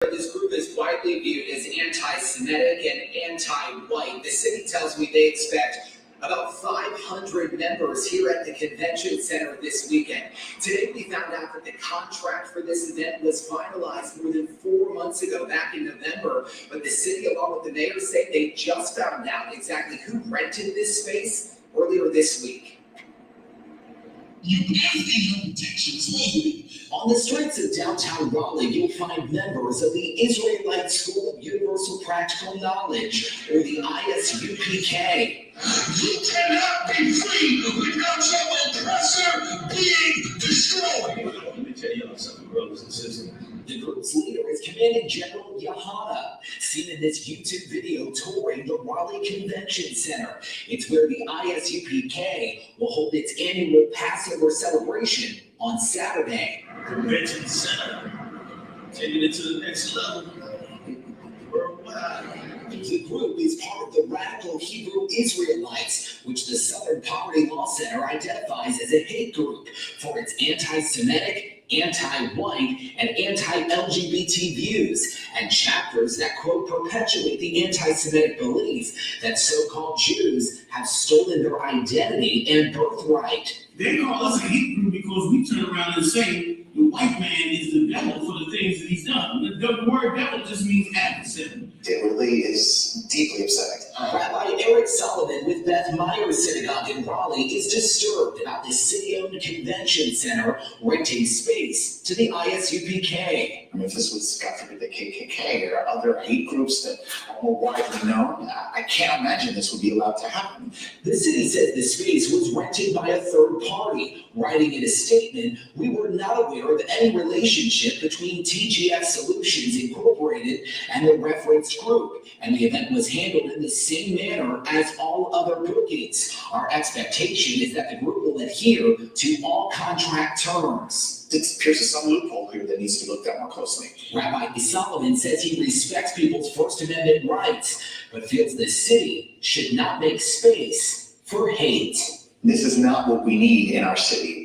This group is widely viewed as anti-Semitic and anti-white. The city tells me they expect about 500 members here at the convention center this weekend. Today we found out that the contract for this event was finalized more than 4 months ago, back in November. But the city, along with the mayor, say they just found out exactly who rented this space earlier this week. You protections locally. On the streets of downtown Raleigh, you'll find members of the Israelite School of Universal Practical Knowledge, or the I.S.U.P.K. You cannot be free without your oppressor being destroyed. Let me tell y'all something, brothers and sisters. The group's leader is Commanding General YAHANNA, seen in this YouTube video touring the Raleigh Convention Center. It's where the I.S.U.P.K. will hold its annual Passover celebration on Saturday. Convention Center, taking it to the next level. Worldwide. The group is part of the radical Hebrew Israelites, which the Southern Poverty Law Center identifies as a hate group for its anti-Semitic, anti-white, and anti-LGBT views, and chapters that, quote, perpetuate the anti-Semitic belief that so-called Jews have stolen their identity and birthright. They call us a hate group because we turn around and say the white man is the devil for the things that he's done. The word devil just means adversary. It really is deeply upsetting. Rabbi Eric Solomon with Beth Meyer Synagogue in Raleigh is disturbed about the city-owned convention center renting space to the I.S.U.P.K. I mean, if this was, God forbid, the KKK or other hate groups that are more widely known, I can't imagine this would be allowed to happen. The city says the space was rented by a third party, writing in a statement, "We were not aware of any relationship between TGF Solutions Incorporated and the referenced group, and the event was handled in the same manner as all other bookings. Our expectation is that the group will adhere to all contract terms." It appears there's some loophole here that needs to be looked at more closely. Rabbi Solomon says he respects people's First Amendment rights, but feels the city should not make space for hate. This is not what we need in our city.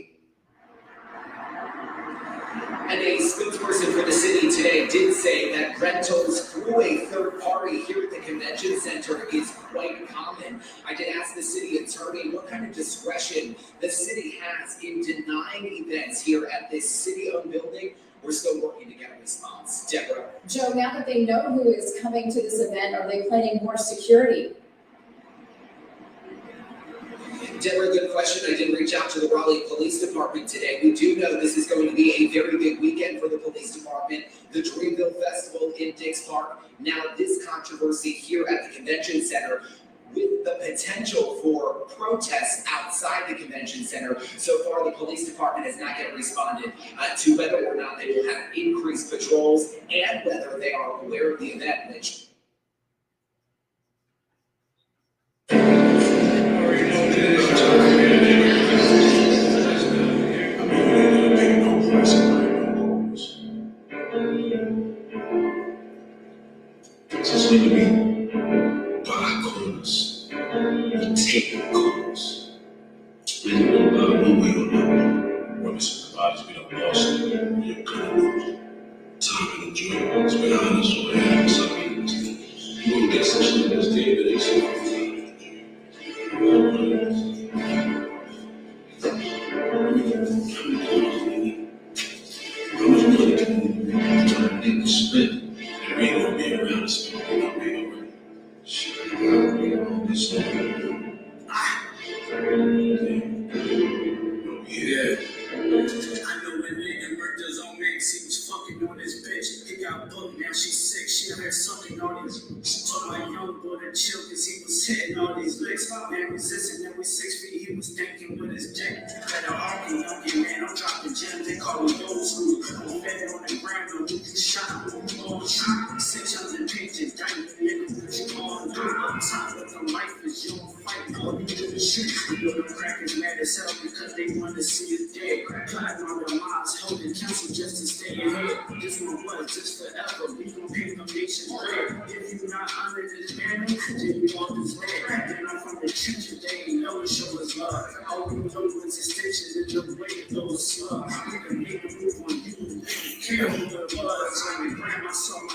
And a spokesperson for the city today did say that rentals through a third party here at the convention center is quite common. I did ask the city attorney what kind of discretion the city has in denying events here at this city-owned building. We're still working to get a response. Deborah. Joe, now that they know who is coming to this event, are they planning more security? Deborah, good question. I did reach out to the Raleigh Police Department today. We do know this is going to be a very big weekend for the police department. The Dreamville Festival in Dix Park. Now this controversy here at the convention center with the potential for protests outside the convention center. So far, the police department has not yet responded to whether or not they will have increased patrols and whether they are aware of the event, which Just need to be by corners, taking corners. There's one way or another. When it's the bodies we don't lost, you're gonna time and enjoy. Let's be honest, or have something. You won't get such thing as David how much money can you spend? We ain't gonna be around this, we're gonna be around. Shit, I gotta be on this stuff. Yeah. I know when nigga murked his own ex, he was fucking on his bitch. He got booked, now she's sick, she out here sucking on his. Told my young boy to chill, cause he was hitting all these licks. Man resisting, now we 6 feet, he was thinking with his dick. Better argue, young man, I'm dropping gems, they call me old school. I'm fed on the ground, I'm looking shot. All shot, 600 pages, diamond, nigga, all on top of the life is your fight, all you do is shoot. You know the crack is mad as hell because they want to see you dead. Plotting on their lives, holding counsel just to stay ahead. This one was just forever, we gon' pay the nation's bread. If you not under this banner, then you want this red. Then I'm from the future, they ain't know it show us love. All we know is extensions in the way of those slugs. We can make a move on you, care who it was. When the grandma saw my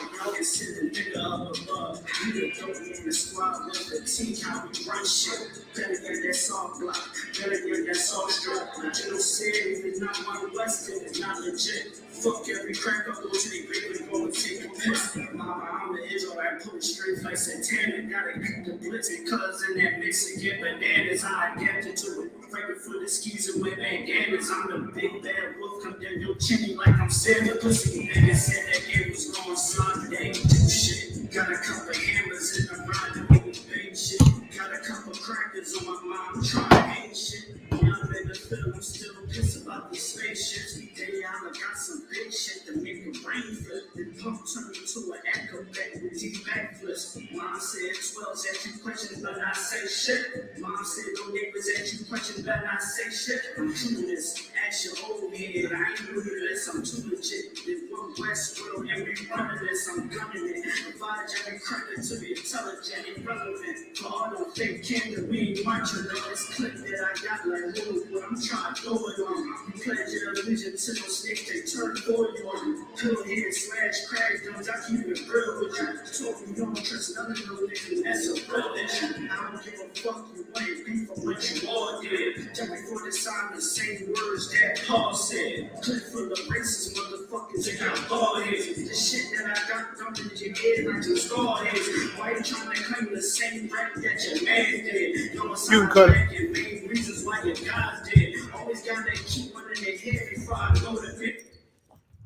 Lieutenant, nigga up above. You the dope in the squad with the team, how we run shit. Better get that soft block, better get that soft strap. General said if it's not one West, then it's not legit. Fuck every crack up, go to the grave and go and take a piss. Mama, I'm an Israelite, put it straight like Santana. Gotta keep the blitzing, cuz in that mix and get bananas. I adapted to it. Breaking for the skis and with bandanas. I'm the big bad wolf, come down your chimney like I'm Santa pussy. And they said that game was going Sunday. Shit, got a couple hammers in the ride, and we bang shit. Got a couple crackers on my mind, trying to hang shit. Young in the field, I'm still pissed about the spaceships. Hey, I got some big shit to make the brain flip. Then pump turn into an echo back with T backflips. Mom said 12s ask you questions, but I say shit. Mom said no neighbors ask you questions, but I say shit. I'm true to this, ask your old head. I ain't new to this, I'm too legit. There's one West world, and we running this, I'm gunning it. Provide every credit to be intelligent and relevant. For all the fake candor, we ain't marching on this clip that I got like what I'm trying to throw it on. You pledge your allegiance to those snakes, they turn for you on you. Pill head slash crack guns, I keep it real with you. Told me you don't trust none of those niggas, that's a real issue. I don't give a fuck, you ain't beef for what you all did. Just before the sign, the same words that Paul said. Clip full of racist motherfuckers and got bald heads. The shit that I got dumped in your head like your skull heads. Why you trying to claim the same rap that your man did? Yo, it's You can cut it. your main reasons why your guys did. Always got that keep one in their head before I go to bed.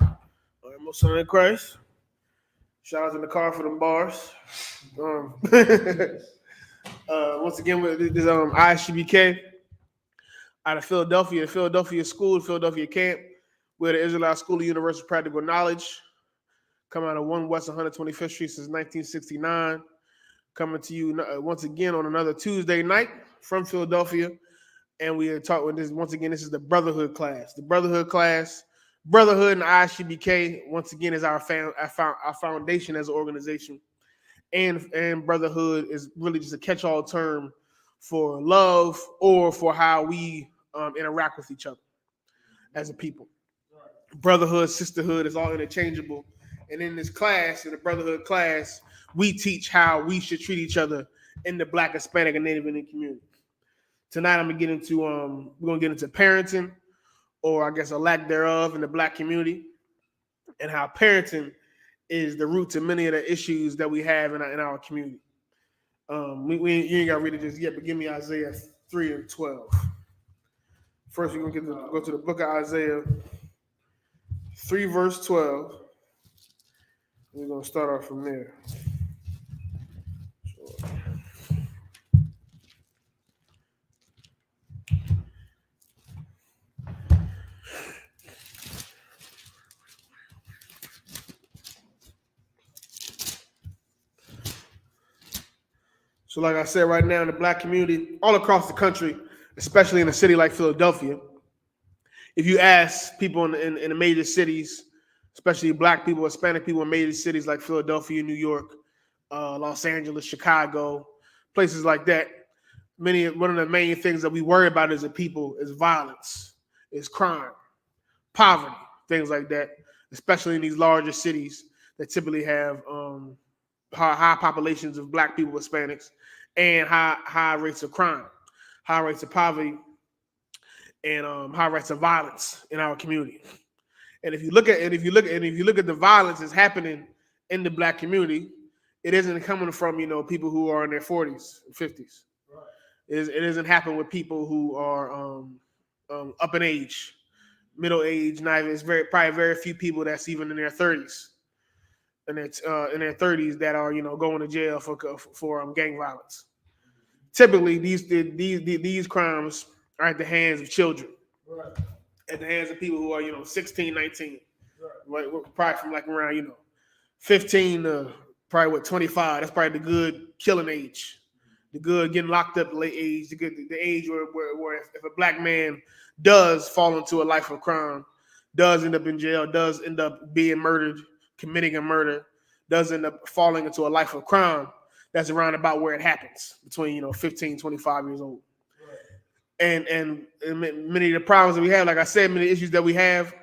All right, most son in Christ. Shout out in the car for them bars. Once again, with this I.S.U.P.K. out of Philadelphia, the Philadelphia School, Philadelphia Camp, where the Israelite School of Universal Practical Knowledge, come out of 1 West 125th Street since 1969. Coming to you once again on another Tuesday night from Philadelphia. And we are talking with this once again. This is the Brotherhood class. The Brotherhood class, Brotherhood and I.S.U.P.K. once again is our foundation as an organization, and Brotherhood is really just a catch-all term for love or for how we interact with each other as a people. Brotherhood, sisterhood is all interchangeable. And in this class, in the Brotherhood class, we teach how we should treat each other in the Black, Hispanic, and Native Indian community. Tonight, we're gonna get into parenting, or I guess a lack thereof, in the Black community, and how parenting is the root to many of the issues that we have in our community. You ain't got to read it just yet, but give me Isaiah 3:12. First, we're gonna go to the book of Isaiah 3 verse 12. We're gonna start off from there. So like I said, right now in the Black community, all across the country, especially in a city like Philadelphia, if you ask people in the major cities, especially Black people, Hispanic people in major cities like Philadelphia, New York, Los Angeles, Chicago, places like that, one of the main things that we worry about as a people is violence, is crime, poverty, things like that, especially in these larger cities that typically have high populations of Black people, Hispanics, and high rates of crime, high rates of poverty, and high rates of violence in our community. And if you look at the violence that's happening in the Black community, it isn't coming from people who are in their 40s and 50s. Right. It doesn't happen with people who are up in age, middle age. It's probably very few people that's even in their 30s. In their 30s that are going to jail for gang violence. Typically, these crimes are at the hands of children, right. At the hands of people who are 16, 19, right. Probably from like around 15 to probably 25. That's probably the good killing age, the good getting locked up late age, the age where if a Black man does fall into a life of crime, does end up in jail, does end up being murdered, committing a murder, does end up falling into a life of crime, that's around about where it happens, between 15, 25 years old. Right. And many of the problems that we have, like I said, many issues that we have,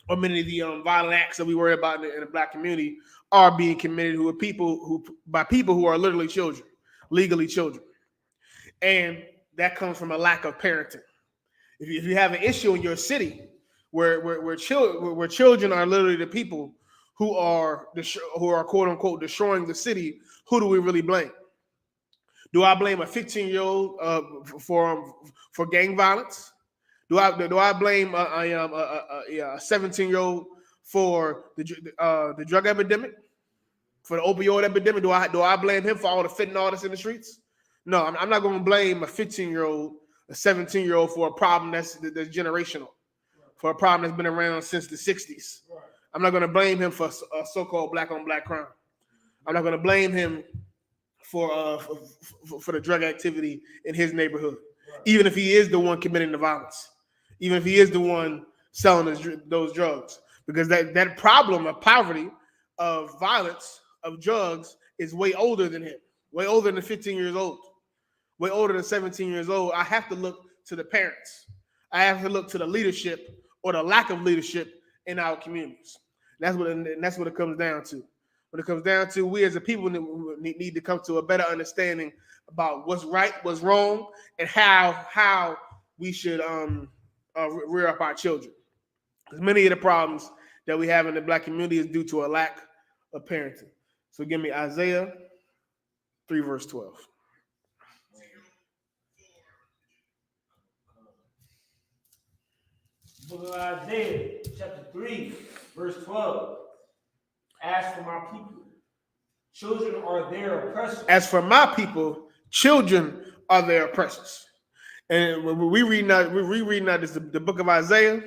or many of the violent acts that we worry about in the Black community are being committed by people who are literally children, legally children. And that comes from a lack of parenting. If you have an issue in your city where children are literally the people who are quote unquote destroying the city, who do we really blame? Do I blame a 15-year-old for gang violence? Do I blame a 17-year-old for the drug epidemic, for the opioid epidemic? Do I blame him for all the fentanyl that's in the streets? No, I'm not going to blame a 15-year-old, a 17-year-old for a problem that's generational, for a problem that's been around since the 60s. I'm not going to blame him for a so-called black-on-black crime. I'm not going to blame him for the drug activity in his neighborhood, even if he is the one committing the violence, even if he is the one selling those drugs, because that problem of poverty, of violence, of drugs is way older than him, way older than 15 years old, way older than 17 years old. I have to look to the parents. I have to look to the leadership or the lack of leadership in our communities. That's what it comes down to. When it comes down to, we as a people need to come to a better understanding about what's right, what's wrong, and how we should rear up our children. Because many of the problems that we have in the black community is due to a lack of parenting. So give me Isaiah 3 verse 12. Book of Isaiah, chapter 3, verse 12. As for my people, children are their oppressors. As for my people, children are their oppressors. And when we reading out the book of Isaiah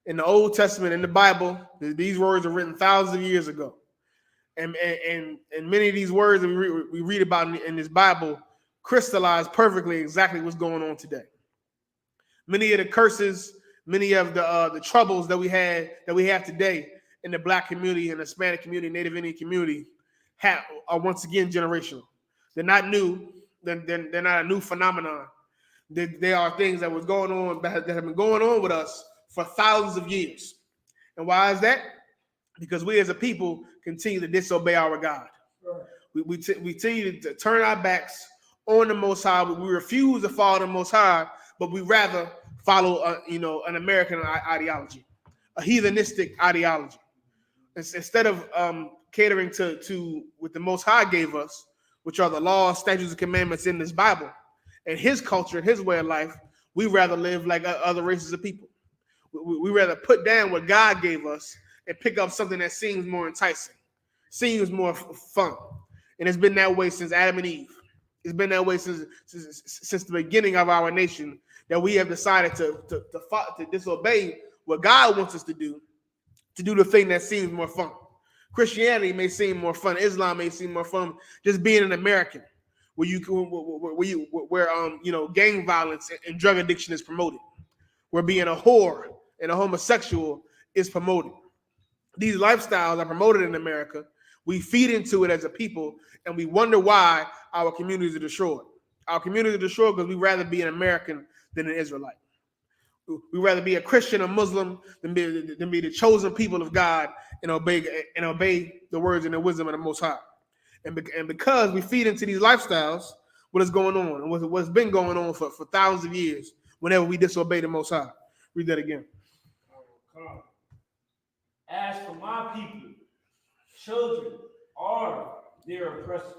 in the Old Testament, in the Bible, these words are written thousands of years ago. And many of these words that we read about in this Bible crystallize perfectly exactly what's going on today. Many of the curses, many of the troubles that we have today in the black community and Hispanic community, Native Indian community, are once again generational. They're not new. They're not a new phenomenon. They are things that was going on that have been going on with us for thousands of years. And why is that? Because we as a people continue to disobey our God. We continue to turn our backs on the Most High. We refuse to follow the Most High, but we rather follow an American ideology, a heathenistic ideology. Instead of catering to what the Most High gave us, which are the laws, statutes, and commandments in this Bible, and his culture and his way of life, we rather live like other races of people. We rather put down what God gave us and pick up something that seems more enticing, seems more fun. And it's been that way since Adam and Eve. It's been that way since the beginning of our nation, that we have decided to disobey what God wants us to do the thing that seems more fun. Christianity may seem more fun. Islam may seem more fun. Just being an American, where gang violence and drug addiction is promoted, where being a whore and a homosexual is promoted. These lifestyles are promoted in America. We feed into it as a people, and we wonder why our communities are destroyed. Our communities are destroyed because we'd rather be an American than an Israelite. We'd rather be a Christian or Muslim than be the chosen people of God and obey the words and the wisdom of the Most High. And because we feed into these lifestyles, what is going on and what's been going on for thousands of years whenever we disobey the Most High. Read that again. As for my people, children are their oppressors.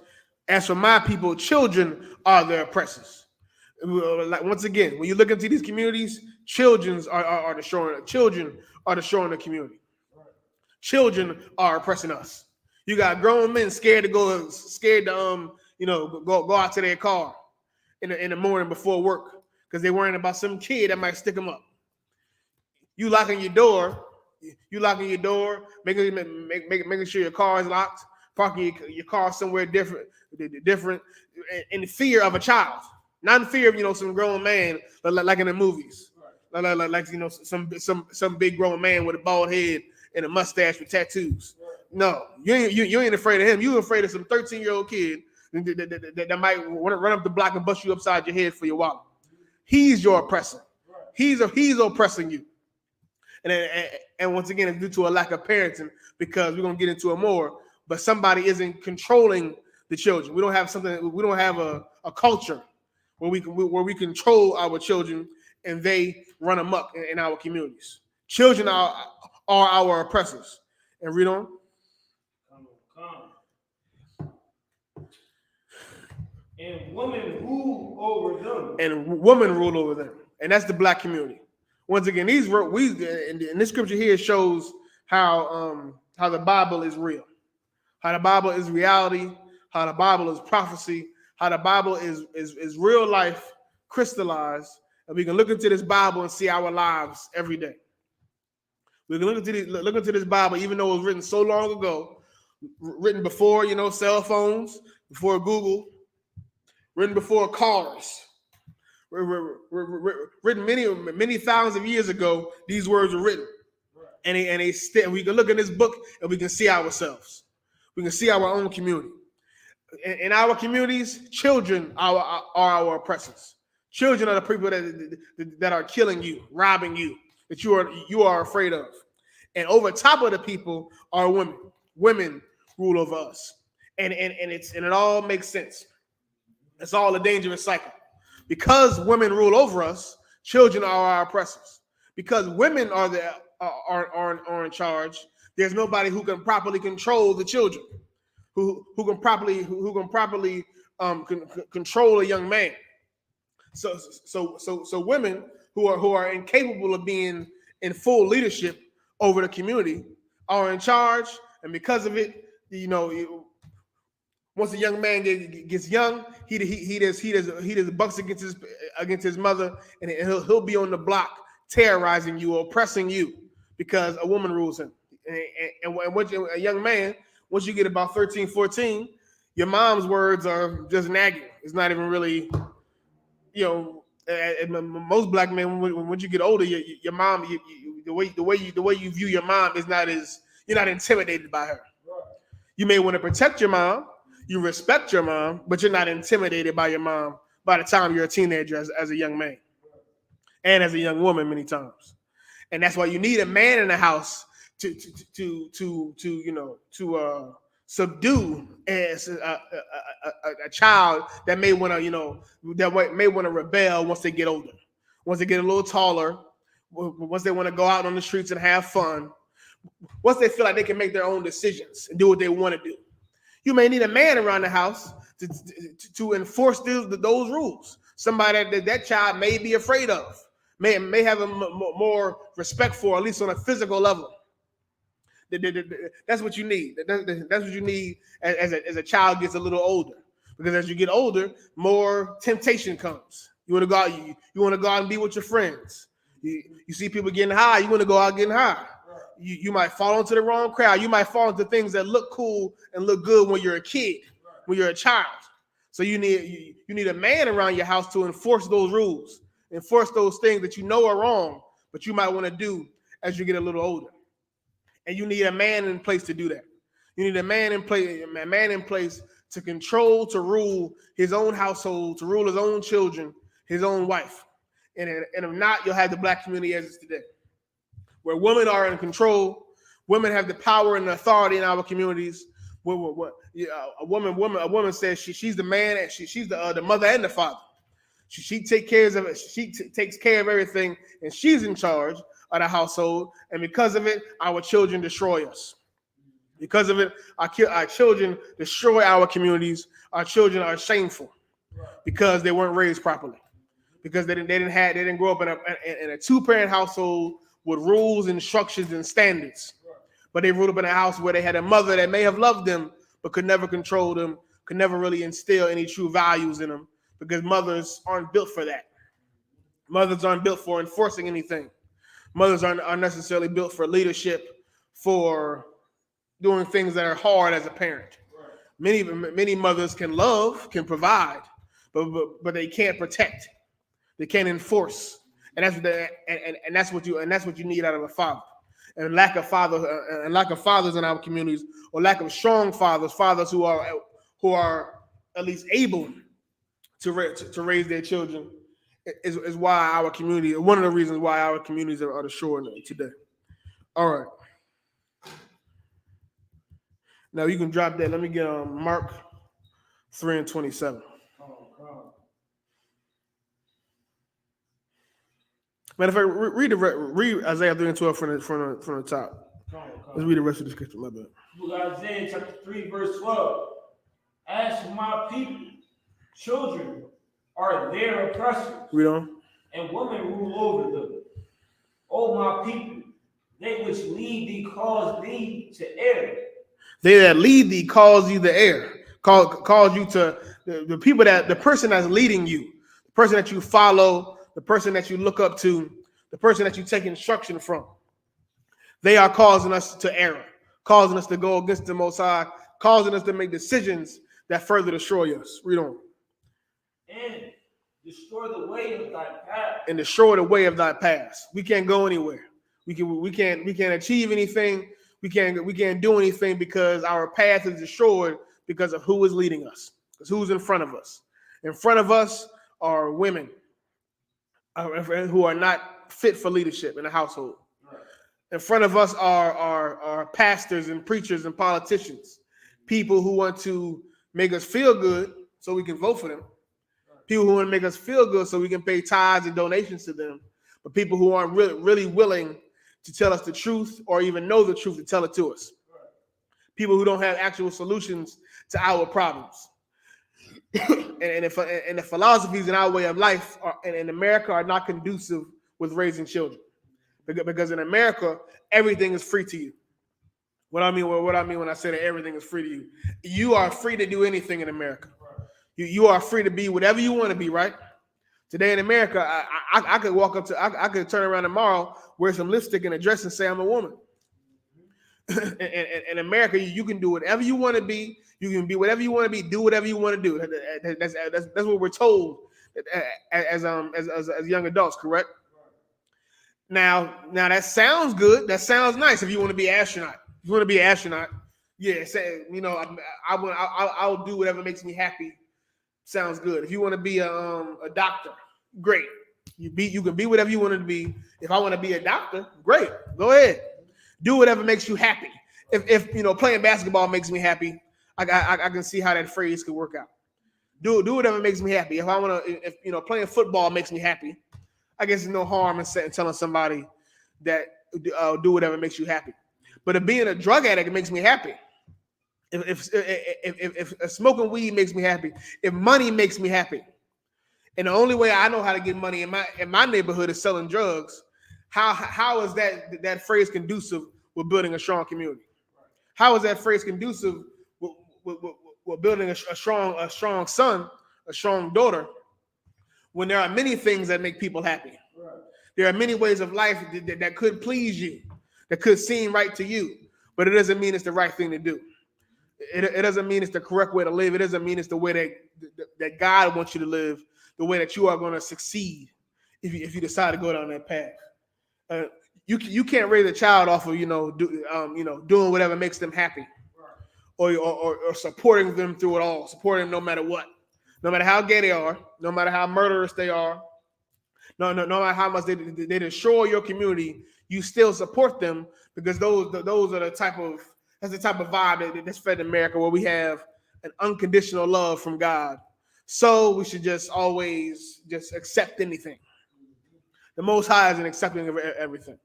As for my people, children are their oppressors. Like, once again, when you look into these communities, children are destroying the community. Children are oppressing us. You got grown men scared to go out to their car in the morning before work because they're worrying about some kid that might stick them up. You locking your door, making sure your car is locked, parking your car somewhere different, in fear of a child. Not in fear of some grown man like in the movies, like some big grown man with a bald head and a mustache with tattoos. No, you ain't afraid of him. You afraid of some 13-year-old kid that might want to run up the block and bust you upside your head for your wallet. He's your oppressor. He's oppressing you. And once again, it's due to a lack of parenting, because we're gonna get into it more. but somebody isn't controlling the children. We don't have something. We don't have a culture where we control our children and they run amok in our communities. Children are our oppressors. And read on. Come. And women rule over them. And women rule over them. And that's the black community. Once again, in this scripture here shows how the Bible is real, how the Bible is reality, how the Bible is prophecy, how the Bible is real life crystallized, and we can look into this Bible and see our lives every day. We can look into this Bible, even though it was written so long ago, written before cell phones, before Google, written before cars. Written many thousands of years ago, these words were written, and we can look in this book and we can see ourselves. We can see our own community. In our communities, children are our oppressors. Children are the people that are killing you, robbing you, that you are afraid of. And over top of the people are women. Women rule over us, and it all makes sense. It's all a dangerous cycle. Because women rule over us, children are our oppressors. Because women are in charge, there's nobody who can properly control the children, who can properly control a young man. So women who are incapable of being in full leadership over the community are in charge, and because of it, once a young man gets young, he does bucks against his mother, and he'll be on the block terrorizing you or oppressing you because a woman rules him. And a young man, once you get about 13, 14, your mom's words are just nagging. It's not even really, most black men, when you get older, your mom, the way you view your mom is not as, you're not intimidated by her. You may want to protect your mom. You respect your mom, but you're not intimidated by your mom by the time you're a teenager as a young man and as a young woman many times. And that's why you need a man in the house to subdue as a child that may want to rebel once they get older, once they get a little taller, once they want to go out on the streets and have fun, once they feel like they can make their own decisions and do what they want to do. You may need a man around the house to enforce those rules. Somebody that child may be afraid of, may have a more respect for, at least on a physical level. That's what you need. That's what you need as a child gets a little older. Because as you get older, more temptation comes. You want to go out. You want to go out and be with your friends. You see people getting high. You want to go out getting high. You might fall into the wrong crowd. You might fall into things that look cool and look good when you're a kid, when you're a child. So you need a man around your house to enforce those rules, enforce those things that you know are wrong, but you might want to do as you get a little older. And you need a man in place to do that. You need a man in place to control, to rule his own household, to rule his own children, his own wife. And if not, you'll have the black community as it's today, where women are in control. Women have the power and the authority in our communities. A woman says she's the man, and she's the mother and the father. She takes care of it. She takes care of everything, and she's in charge of the household. And because of it, our children destroy us. Because of it, our children destroy our communities. Our children are shameful because they weren't raised properly. Because they didn't grow up in a two-parent household with rules, instructions, and standards. But they grew up in a house where they had a mother that may have loved them, but could never control them, could never really instill any true values in them, because mothers aren't built for that. Mothers aren't built for enforcing anything. Mothers aren't necessarily built for leadership, for doing things that are hard as a parent. Many mothers can love, can provide, but they can't protect. They can't enforce. And that's what you need out of a father. And lack of fathers in our communities, or lack of strong fathers who are at least able to raise their children, is why our community, one of the reasons why our communities are the shore today. All right. Now you can drop that. Let me get Mark 3:27. Matter of fact, read Isaiah 3:12 from the top. Let's read the rest of the scripture. My bad. Book of Isaiah chapter 3, verse 12. As for my people, children are their oppressors, Read on. and women rule over them. O my people, they which lead thee cause thee to err. They that lead thee cause you the err. Cause you to the people the person that's leading you, the person that you follow, the person that you look up to, the person that you take instruction from. They are causing us to err, causing us to go against the Most High, causing us to make decisions that further destroy us. Read on. And destroy the way of thy path. And destroy the way of thy paths. We can't go anywhere. We can't achieve anything. We can't do anything because our path is destroyed because of who is leading us. Because who's in front of us. In front of us are women who are not fit for leadership in the household. In front of us are pastors and preachers and politicians, people who want to make us feel good so we can vote for them, people who want to make us feel good so we can pay tithes and donations to them, but people who aren't really willing to tell us the truth or even know the truth to tell it to us, people who don't have actual solutions to our problems. and the philosophies in our way of life in America are not conducive with raising children. Because in America, everything is free to you. What I mean when I say that everything is free to you, you are free to do anything in America. You are free to be whatever you want to be, right? Today in America, I could walk up to, I could turn around tomorrow, wear some lipstick and a dress and say I'm a woman. In America, you can do whatever you want to be. You can be whatever you want to be. Do whatever you want to do. That's what we're told as young adults, correct? Now that sounds good. That sounds nice. If you want to be an astronaut, yeah, say, I'll do whatever makes me happy. Sounds good. If you want to be a doctor, great. You can be whatever you want to be. If I want to be a doctor, great. Go ahead. Do whatever makes you happy. If playing basketball makes me happy, I can see how that phrase could work out. Do whatever makes me happy. If playing football makes me happy, I guess there's no harm in telling somebody that do whatever makes you happy. But if being a drug addict makes me happy, if smoking weed makes me happy, if money makes me happy, and the only way I know how to get money in my neighborhood is selling drugs, how is that phrase conducive with building a strong community? How is that phrase conducive with building a strong son, a strong daughter? When there are many things that make people happy. Right. There are many ways of life that could please you, that could seem right to you, but it doesn't mean it's the right thing to do. It doesn't mean it's the correct way to live. It doesn't mean it's the way that God wants you to live, the way that you are going to succeed if you decide to go down that path. You can't raise a child off of doing whatever makes them happy, right, or supporting them through it all, supporting them no matter what. No matter how gay they are, no matter how murderous they are, no matter how much they destroy your community, you still support them because those are the type of vibe that's fed in America, where we have an unconditional love from God. So we should just always just accept anything. The Most High is an accepting of everything.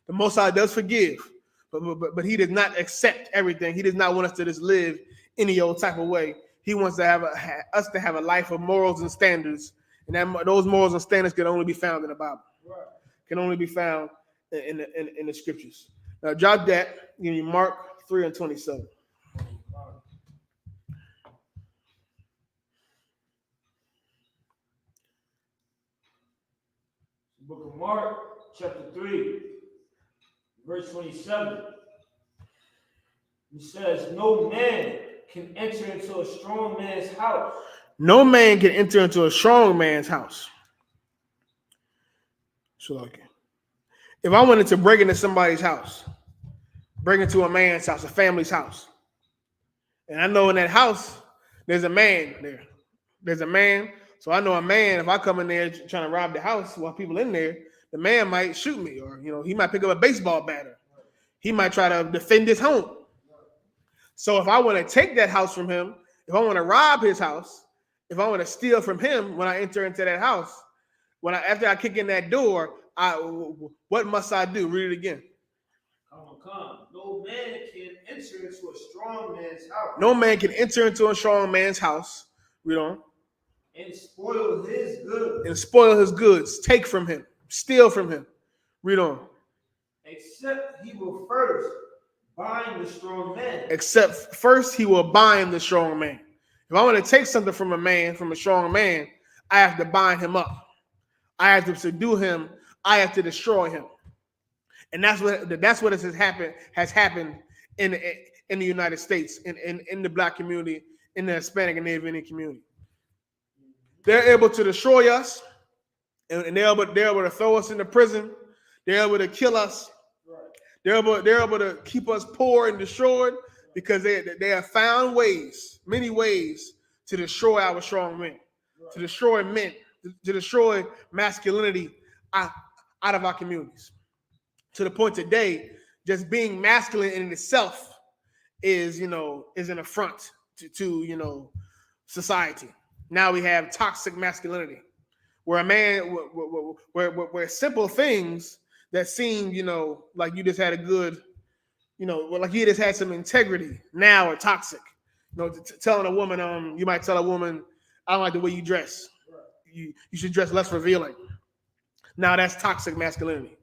The Most High does forgive, but He does not accept everything. He does not want us to just live any old type of way. He wants to have us to have a life of morals and standards, and those morals and standards can only be found in the Bible. Right. Can only be found in the scriptures. Now, drop that. Mark 3:27. Book of Mark, chapter 3, verse 27. It says, "No man can enter into a strong man's house." No man can enter into a strong man's house. So, if I wanted to break into somebody's house, break into a man's house, a family's house, and I know in that house there's a man there. There's a man. So I know a man, if I come in there trying to rob the house while people in there, the man might shoot me, or he might pick up a baseball bat. He might try to defend his home. So if I want to take that house from him, if I want to rob his house, if I want to steal from him when I enter into that house, after I kick in that door, what must I do? Read it again. Come. No man can enter into a strong man's house. No man can enter into a strong man's house. Read on. And spoil his goods. And spoil his goods. Take from him. Steal from him. Read on. Except he will first bind the strong man. Except first he will bind the strong man. If I want to take something from a man, from a strong man, I have to bind him up. I have to subdue him. I have to destroy him. And that's what has happened in the United States, in the Black community, in the Hispanic and Native Indian community. They're able to destroy us, and they're able to throw us into prison. They're able to kill us. They're able to keep us poor and destroyed because they have found many ways to destroy our strong men, to destroy men, to destroy masculinity out of our communities. To the point today, just being masculine in itself is an affront to society. Now we have toxic masculinity, where a man, where simple things that seem, like you just had a good, like you just had some integrity, now are toxic. Telling a woman, you might tell a woman, I don't like the way you dress. You should dress less revealing. Now that's toxic masculinity.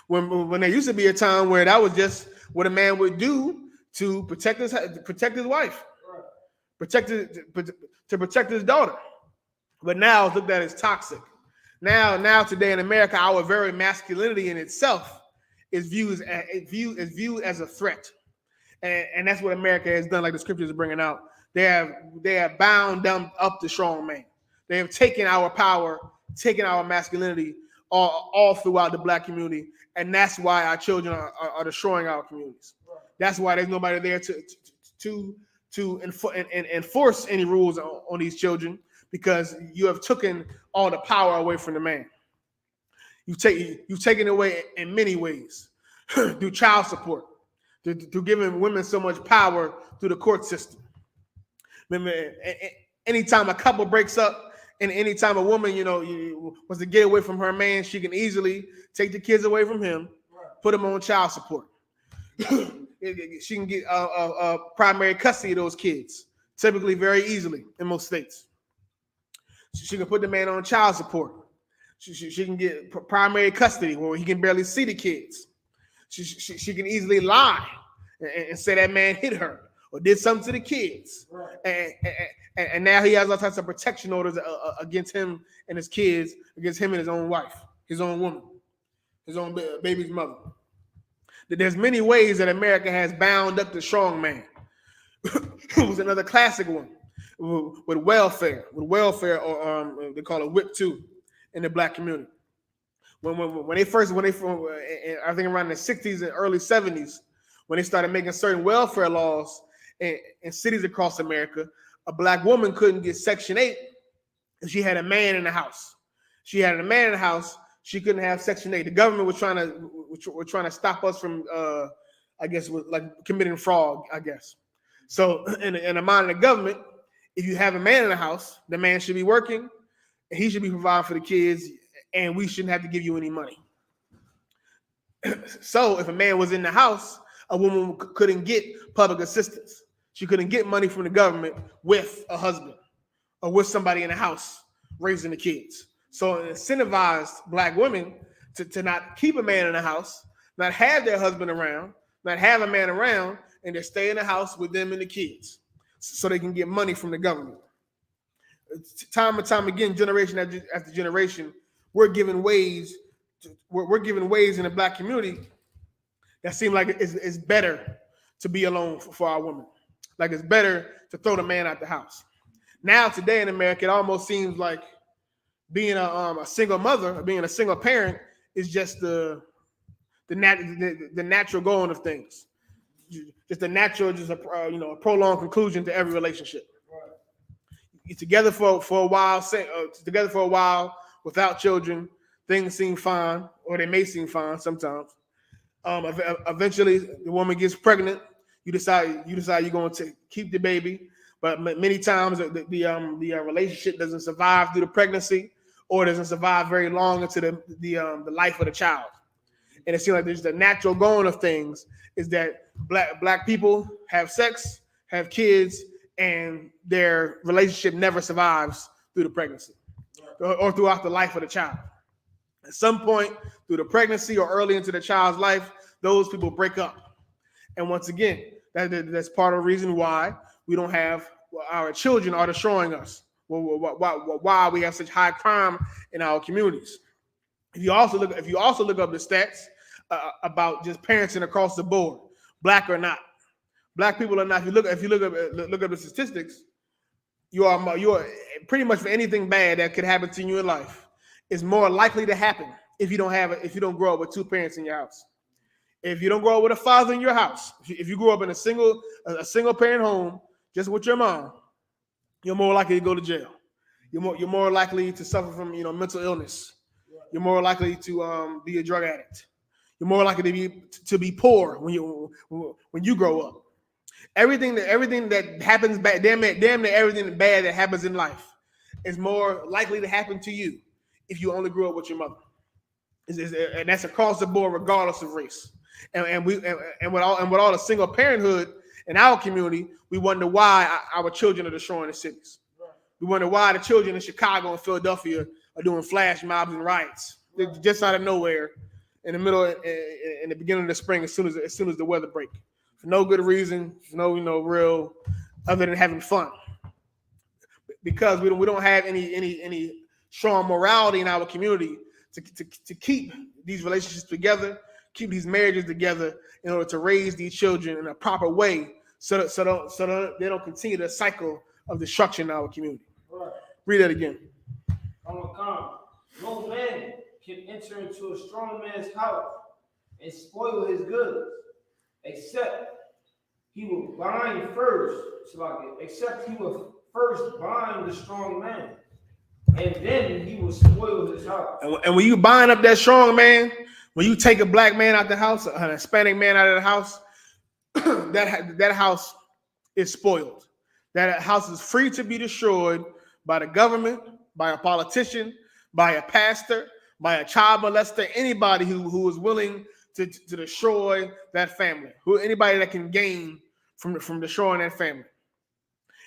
When there used to be a time where that was just what a man would do to protect his wife, to protect his daughter. But now it's looked at as toxic. Now today in America, our very masculinity in itself is viewed as a threat, and that's what America has done. Like the scriptures are bringing out, they have bound them up the strong man. They have taken our power, taken our masculinity all throughout the Black community. And that's why our children are destroying our communities. That's why there's nobody there to enforce any rules on these children, because you have taken all the power away from the man. You've taken it away in many ways, through child support, through giving women so much power through the court system. Remember, anytime a couple breaks up, and anytime a woman, wants to get away from her man, she can easily take the kids away from him, put them on child support. She can get primary custody of those kids, typically very easily in most states. She can put the man on child support. She can get primary custody where he can barely see the kids. She can easily lie and say that man hit her or did something to the kids. And now he has all types of protection orders against him and his kids, against him and his own wife, his own woman, his own baby's mother. There's many ways that America has bound up the strong man. It was another classic one with welfare, or they call it WHIP 2 in the Black community. When they first, I think around the 60s and early 70s, when they started making certain welfare laws in cities across America, a Black woman couldn't get Section 8 if she had a man in the house. She had a man in the house, she couldn't have Section 8. The government was trying to stop us from, committing fraud, I guess. So in the mind of the government, if you have a man in the house, the man should be working, and he should be providing for the kids, and we shouldn't have to give you any money. So if a man was in the house, a woman couldn't get public assistance. She couldn't get money from the government with a husband or with somebody in the house raising the kids. So it incentivized Black women to not keep a man in the house, not have their husband around, not have a man around, and just stay in the house with them and the kids so they can get money from the government. Time and time again, generation after generation, we're given ways in the Black community that seem like it's better to be alone for our women. Like it's better to throw the man out the house. Now, today in America, it almost seems like being a single mother or being a single parent is just the natural going of things. Just a natural, a prolonged conclusion to every relationship. You're together for a while, without children, things seem fine, or they may seem fine sometimes. Eventually, the woman gets pregnant. You decide you're going to keep the baby, but many times the relationship doesn't survive through the pregnancy, or doesn't survive very long into the life of the child. And it seems like there's the natural going of things is that black people have sex, have kids, and their relationship never survives through the pregnancy or throughout the life of the child. At some point through the pregnancy or early into the child's life, those people break up. And once again, that's part of the reason why we don't have our children are destroying us. Why we have such high crime in our communities. If you also look up the stats about just parenting across the board, black or not, black people or not. If you look up the statistics, you are pretty much for anything bad that could happen to you in life is more likely to happen if you don't grow up with two parents in your house. If you don't grow up with a father in your house, if you grew up in a single parent home just with your mom, you're more likely to go to jail. You're more likely to suffer from mental illness. You're more likely to be a drug addict. You're more likely to be poor when you grow up. Everything that happens bad, damn near everything bad that happens in life is more likely to happen to you if you only grew up with your mother. And that's across the board, regardless of race. And with all the single parenthood in our community, we wonder why our children are destroying the cities. We wonder why the children in Chicago and Philadelphia are doing flash mobs and riots just out of nowhere in the beginning of the spring, as soon as the weather break, for no good reason, for no real other than having fun, because we don't have any strong morality in our community to keep these relationships together, keep these marriages together in order to raise these children in a proper way, so that they don't continue the cycle of destruction in our community. Right. Read that again. No man can enter into a strong man's house and spoil his goods, except he will bind first. Except he will first bind the strong man, and then he will spoil his house. And when you bind up that strong man, when you take a black man out the house, a Hispanic man out of the house, that house is spoiled. That house is free to be destroyed by the government, by a politician, by a pastor, by a child molester, anybody who is willing to destroy that family, anybody that can gain from destroying that family.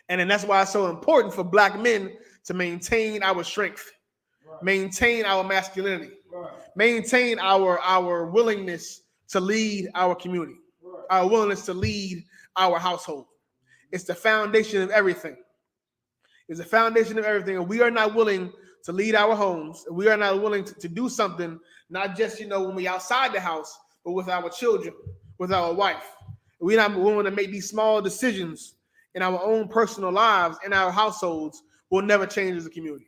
And then that's why it's so important for black men to maintain our strength, right, maintain our masculinity, right, maintain our willingness to lead our community, right, our willingness to lead our household. It's the foundation of everything. It's the foundation of everything. And we are not willing to lead our homes. And we are not willing to do something, not just, when we outside the house, but with our children, with our wife. We're not willing to make these small decisions in our own personal lives, in our households. We'll never change as a community.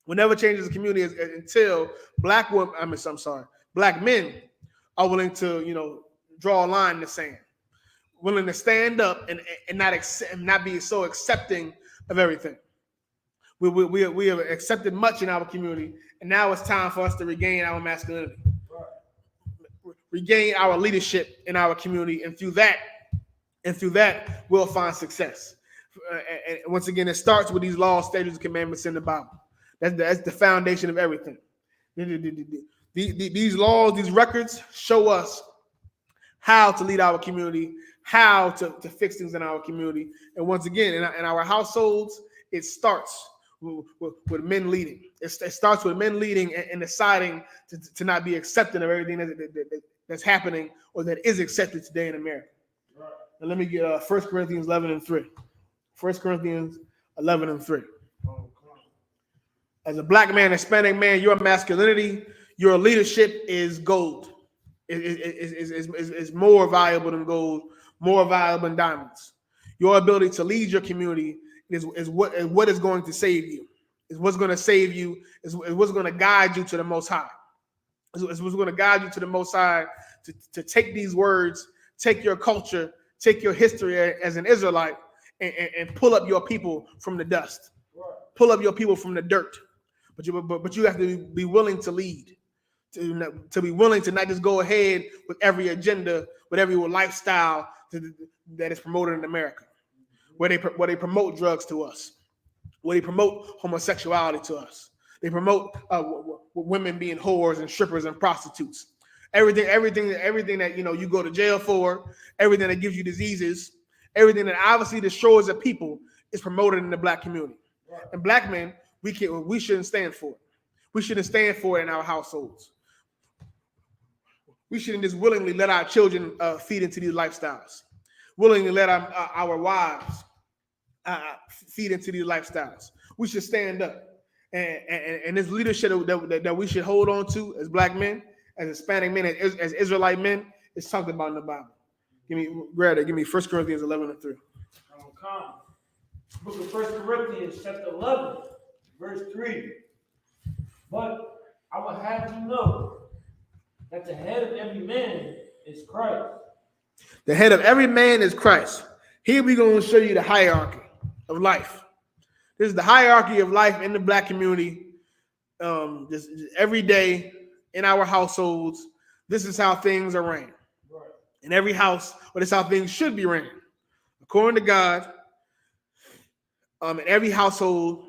We'll never change as a community until black men are willing to, draw a line in the sand, willing to stand up and not be so accepting of everything. We have accepted much in our community, and now it's time for us to regain our masculinity, regain our leadership in our community, and through that we'll find success. And once again, it starts with these laws, statutes, and commandments in the Bible. That's the foundation of everything. These laws, these records show us how to lead our community, how to fix things in our community. And once again, in our households, it starts with men leading. It starts with men leading and deciding to not be accepting of everything that's happening or that is accepted today in America. Right. And let me get 1 Corinthians 11:3. 1 Corinthians 11:3. As a black man, Hispanic man, your masculinity, your leadership is gold. Is more valuable than gold, more valuable than diamonds. Your ability to lead your community is what is going to save you. Is what's going to save you. Is what's going to guide you to the Most High. Is what's going to guide you to the Most High to take these words, take your culture, take your history as an Israelite, and pull up your people from the dust, pull up your people from the dirt. But you have to be willing to lead, to be willing to not just go ahead with every agenda, with every lifestyle that is promoted in America, where they promote drugs to us, where they promote homosexuality to us. They promote women being whores and strippers and prostitutes. Everything that you go to jail for, everything that gives you diseases, everything that obviously destroys the people is promoted in the black community. And black men, we shouldn't stand for it. We shouldn't stand for it in our households. We shouldn't just willingly let our children feed into these lifestyles. Willingly let our wives feed into these lifestyles. We should stand up. And this leadership that we should hold on to as black men, as Hispanic men, as Israelite men, is talked about in the Bible. Give me 1 Corinthians 11:3. Book of 1 Corinthians chapter 11, verse 3. But I will have you know that the head of every man is Christ. The head of every man is Christ. Here we're going to show you the hierarchy of life. This is the hierarchy of life in the black community. Just every day in our households, this is how things are ran. Right. In every house, but it's how things should be ran. According to God, in every household,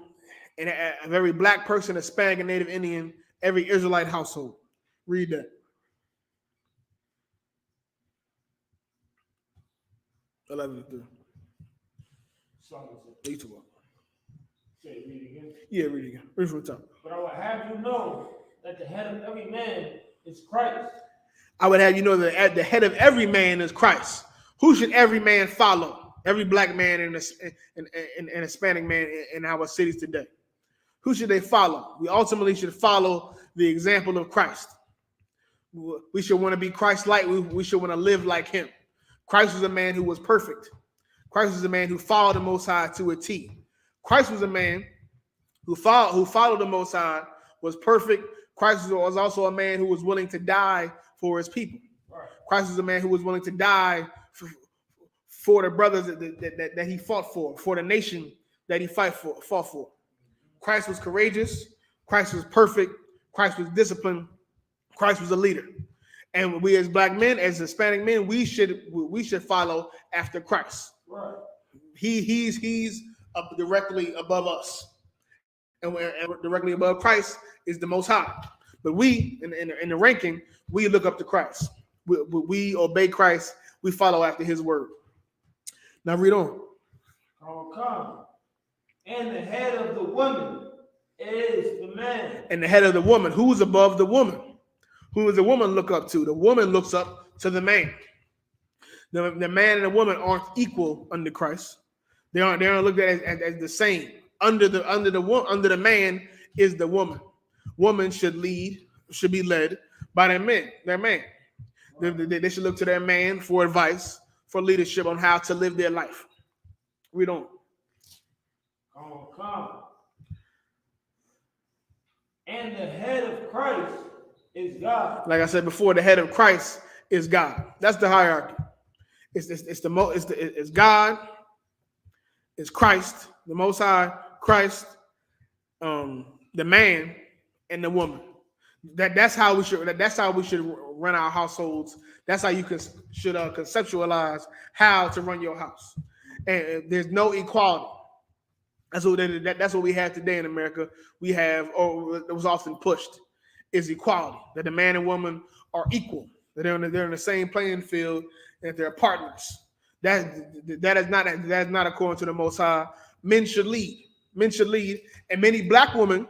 and of every black person, Hispanic and Native Indian, every Israelite household. Read that. 11:3. Say, read again. Yeah, read it again. Read from the top. But I will have you know that the head of every man is Christ. I would have you know that the head of every man is Christ. Who should every man follow? Every black man and Hispanic man in our cities today. Who should they follow? We ultimately should follow the example of Christ. We should want to be Christ-like. We should want to live like him. Christ was a man who was perfect. Christ was a man who followed the Most High to a T. Christ was a man who followed the Most High, was perfect. Christ was also a man who was willing to die for his people. Right. Christ was a man who was willing to die for the brothers that he fought for the nation that he fought for. Christ was courageous. Christ was perfect. Christ was disciplined. Christ was a leader. And we as black men, as Hispanic men, we should follow after Christ. Right. He's up directly above us. And directly above Christ is the Most High. But we, in the ranking, we look up to Christ. We obey Christ. We follow after his word. Now read on. Come. And the head of the woman is the man. And the head of the woman, who is above the woman? Who does the woman look up to? The woman looks up to the man. The man and the woman aren't equal under Christ. They aren't looked at as the same. Under the man is the woman. Woman should be led by their man. They should look to their man for advice, for leadership on how to live their life. Read on. Come. And the head of Christ is God. Like I said before, the head of Christ is God. That's the hierarchy. It's God, it's Christ, the Most High, Christ, the man, and the woman. That's how we should run our households. That's how you should conceptualize how to run your house. And there's no equality. That's what we have today in America. We have, it was often pushed, is equality. That the man and woman are equal. That they're in the same playing field, and they're partners. That is not according to the Most High. Men should lead. And many black women,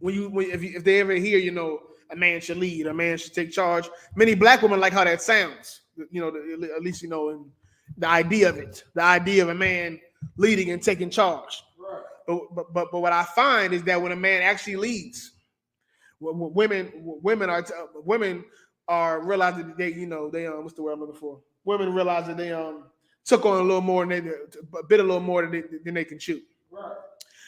if they ever hear, a man should lead, a man should take charge. Many black women like how that sounds. At least in the idea of it, the idea of a man leading and taking charge. Right. But what I find is that when a man actually leads, women are realizing that they what's the word I'm looking for? Women realize that they took on a little more than than they can chew. Right.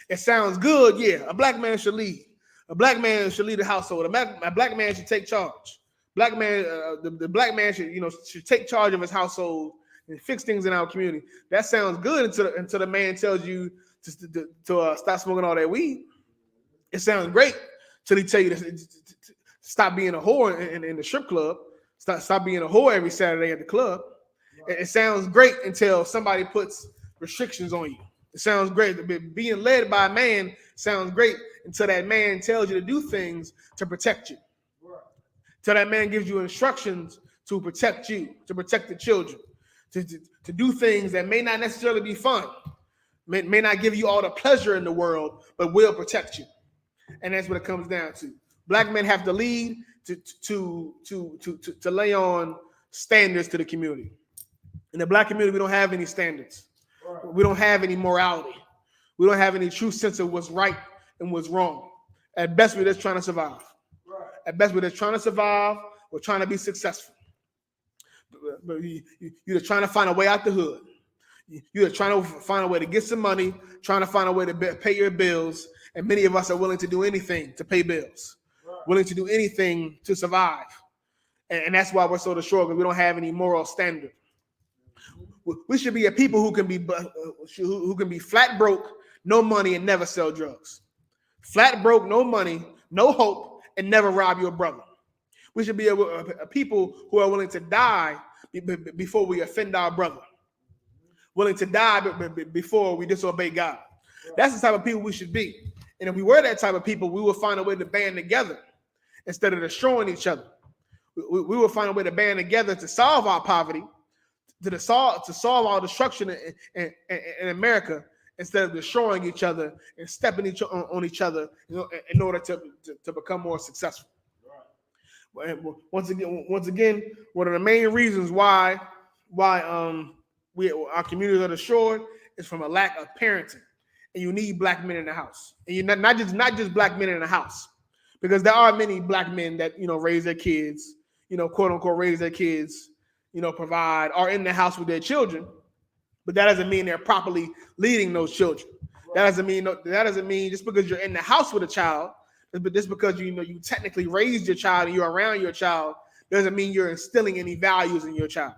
It sounds good, yeah. A black man should lead. A black man should lead the household. A black man should take charge. The black man should take charge of his household and fix things in our community. That sounds good until the man tells you to stop smoking all that weed. It sounds great till he tell you to stop being a whore in the strip club. Stop being a whore every Saturday at the club. It sounds great until somebody puts restrictions on you. It sounds great. Being led by a man sounds great until that man tells you to do things to protect you. Till that man gives you instructions to protect you, to protect the children, to do things that may not necessarily be fun, may not give you all the pleasure in the world, but will protect you. And that's what it comes down to. Black men have to lead to lay on standards to the community. In the black community, we don't have any standards. We don't have any morality. We don't have any true sense of what's right and what's wrong. At best, we're just trying to survive. At best, we're just trying to survive. We're trying to be successful. But you're trying to find a way out the hood. You're trying to find a way to get some money, trying to find a way to pay your bills. And many of us are willing to do anything to pay bills, willing to do anything to survive. And that's why we're so destroyed, because we don't have any moral standard. We should be a people who can be flat broke, no money, and never sell drugs. Flat broke, no money, no hope, and never rob your brother. We should be a people who are willing to die before we offend our brother. Willing to die before we disobey God. That's the type of people we should be. And if we were that type of people, we would find a way to band together instead of destroying each other. We would find a way to band together to solve our poverty, to solve our destruction in America, instead of destroying each other and stepping on each other, in order to become more successful. Once again, one of the main reasons why our communities are destroyed is from a lack of parenting. And you need black men in the house. And you're not just black men in the house, because there are many black men that raise their kids, quote unquote raise their kids, provide, are in the house with their children, but that doesn't mean they're properly leading those children. That doesn't mean just because you're in the house with a child, but just because you technically raised your child and you're around your child, doesn't mean you're instilling any values in your child.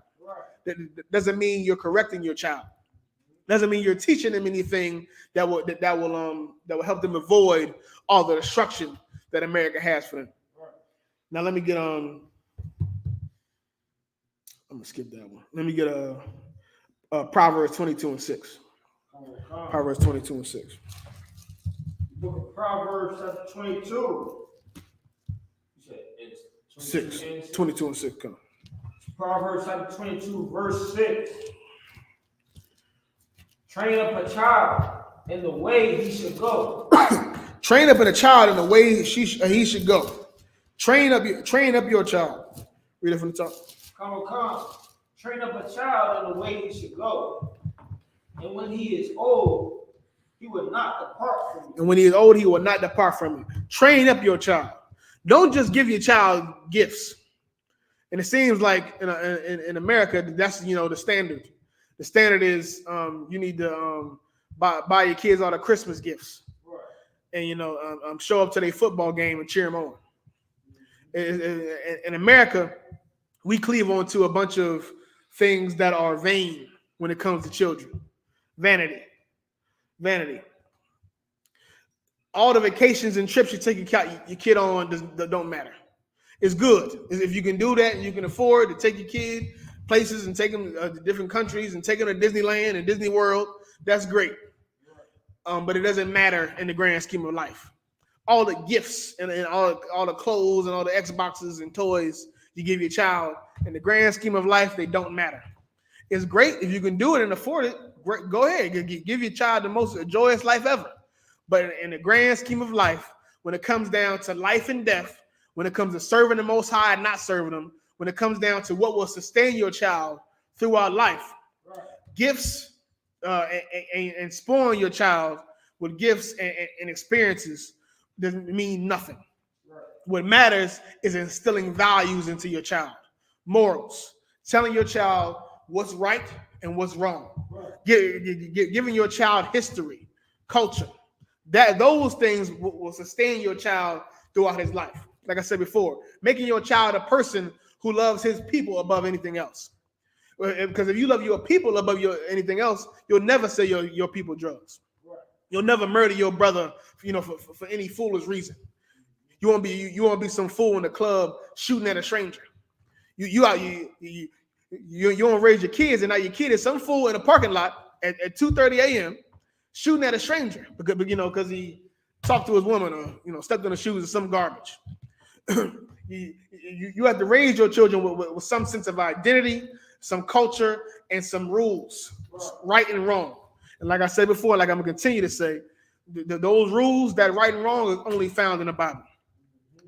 That doesn't mean you're correcting your child. Doesn't mean you're teaching them anything that will help them avoid all the destruction that America has for them. Now let me get I'm gonna skip that one. Let me get Proverbs 22:6. Proverbs 22:6. Book of Proverbs chapter 22. You said it's 22:6. Come. Proverbs chapter 22, verse 6. Train up a child in the way he should go. Train up a child in the way he should go. Train up your child. Read it from the top. Come. Train up a child in the way he should go. And when he is old, he will not depart from you. And when he is old, he will not depart from you. Train up your child. Don't just give your child gifts. And it seems like in America, that's the standard. The standard is you need to buy your kids all the Christmas gifts, and show up to their football game and cheer them on. In America, we cleave on to a bunch of things that are vain when it comes to children. Vanity. All the vacations and trips you take your kid on don't matter. It's good. If you can do that and you can afford to take your kid places and take them to different countries and take them to Disneyland and Disney World, that's great. But it doesn't matter in the grand scheme of life. All the gifts and all the clothes and all the Xboxes and toys you give your child, in the grand scheme of life, they don't matter. It's great if you can do it and afford it. Go ahead, give your child the most joyous life ever. But in the grand scheme of life, when it comes down to life and death, when it comes to serving the Most High and not serving them, when it comes down to what will sustain your child throughout life, gifts and spoiling your child with gifts and experiences doesn't mean nothing. What matters is instilling values into your child, morals, telling your child what's right and what's wrong, giving your child history, culture. Those things will sustain your child throughout his life. Like I said before, making your child a person who loves his people above anything else. Because if you love your people above anything else, you'll never sell your people drugs. You'll never murder your brother, for any foolish reason. You won't be some fool in the club shooting at a stranger. You You don't raise your kids, and now your kid is some fool in a parking lot at 2:30 a.m. shooting at a stranger because he talked to his woman or stepped on the shoes or some garbage. you have to raise your children with some sense of identity, some culture, and some rules, right and wrong. And like I said before, like I'm gonna continue to say, those rules, that right and wrong, is only found in the Bible.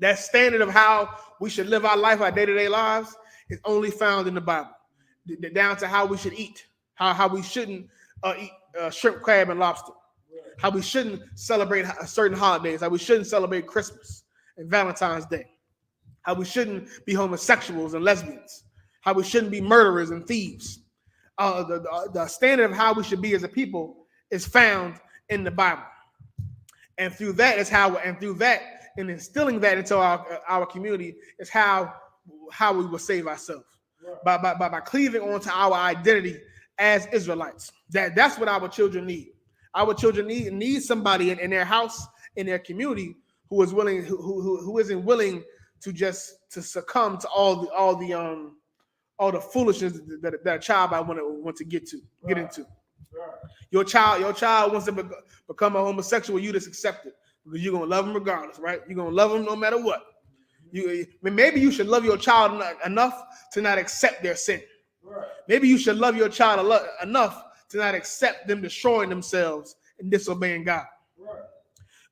That standard of how we should live our life, our day-to-day lives, is only found in the Bible. Down to how we should eat, how we shouldn't eat shrimp, crab, and lobster, how we shouldn't celebrate certain holidays, how we shouldn't celebrate Christmas and Valentine's Day, how we shouldn't be homosexuals and lesbians, how we shouldn't be murderers and thieves. The standard of how we should be as a people is found in the Bible. And through that and instilling that into our community is how we will save ourselves. By cleaving onto our identity as Israelites. That's what our children need. Our children need somebody in their house, in their community, who is willing, who isn't willing to succumb to all the foolishness that a child might want to get into. Your child wants to become a homosexual, you just accept it because you're gonna love them regardless, right? You're gonna love them no matter what. Maybe you should love your child enough to not accept their sin. Maybe you should love your child enough to not accept them destroying themselves and disobeying God.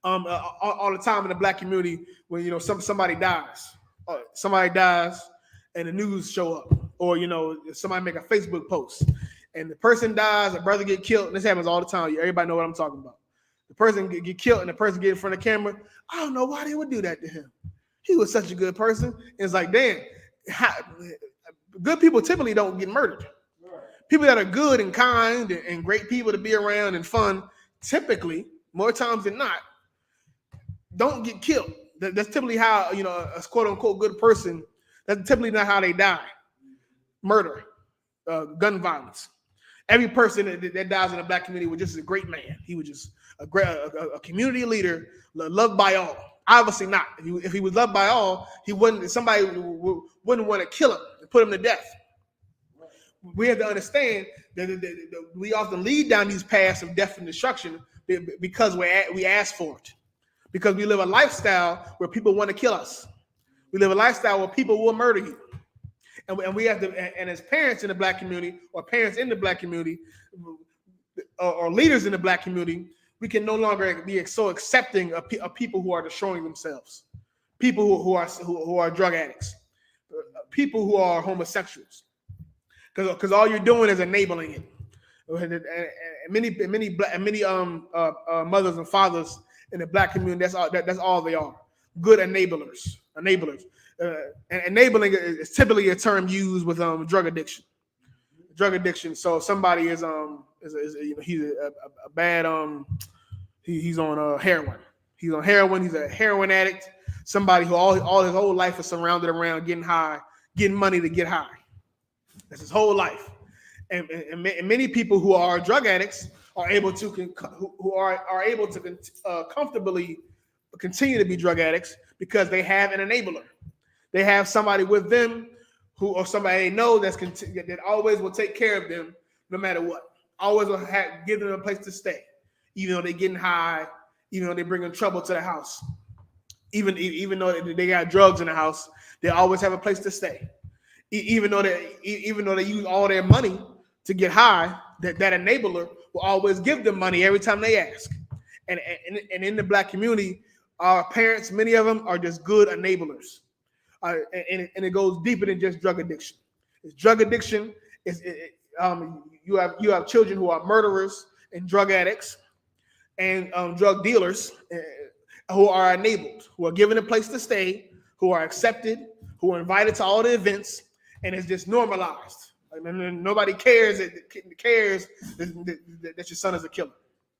All the time in the black community, when somebody dies, and the news show up, or somebody make a Facebook post, and the person dies, a brother get killed. And this happens all the time. Everybody know what I'm talking about. The person get killed, and the person get in front of the camera. I don't know why they would do that to him. He was such a good person. And it's like, damn, good people typically don't get murdered. People that are good and kind and great people to be around and fun, typically, more times than not, don't get killed. That's typically how, a quote unquote good person, that's typically not how they die. Murder, gun violence. Every person that dies in the black community was just a great man. He was just a community leader, loved by all. Obviously not. If he was loved by all, somebody wouldn't want to kill him and put him to death. We have to understand that we often lead down these paths of death and destruction because we ask for it. Because we live a lifestyle where people want to kill us. We live a lifestyle where people will murder you. And we have to, and as parents in the black community, or parents in the black community, or leaders in the black community, we can no longer be so accepting of people who are destroying themselves, people who are drug addicts, people who are homosexuals, because all you're doing is enabling it. And many mothers and fathers in the black community, that's all they are, good enablers. And enabling is typically a term used with drug addiction. So if somebody is he's a bad he's on heroin. He's on heroin. He's a heroin addict. Somebody who all his whole life is surrounded around getting high, getting money to get high. That's his whole life. And many people who are drug addicts are able to comfortably continue to be drug addicts because they have an enabler. They have somebody with them or somebody they know that always will take care of them no matter what. Always will give them a place to stay, even though they're getting high, even though they're bringing trouble to the house. Even though they got drugs in the house, they always have a place to stay. Even though they use all their money to get high, that enabler will always give them money every time they ask. And in the black community, our parents, many of them are just good enablers. And it goes deeper than just drug addiction. It's drug addiction. You have children who are murderers and drug addicts and drug dealers who are enabled, who are given a place to stay, who are accepted, who are invited to all the events, and it's just normalized. Nobody cares that your son is a killer.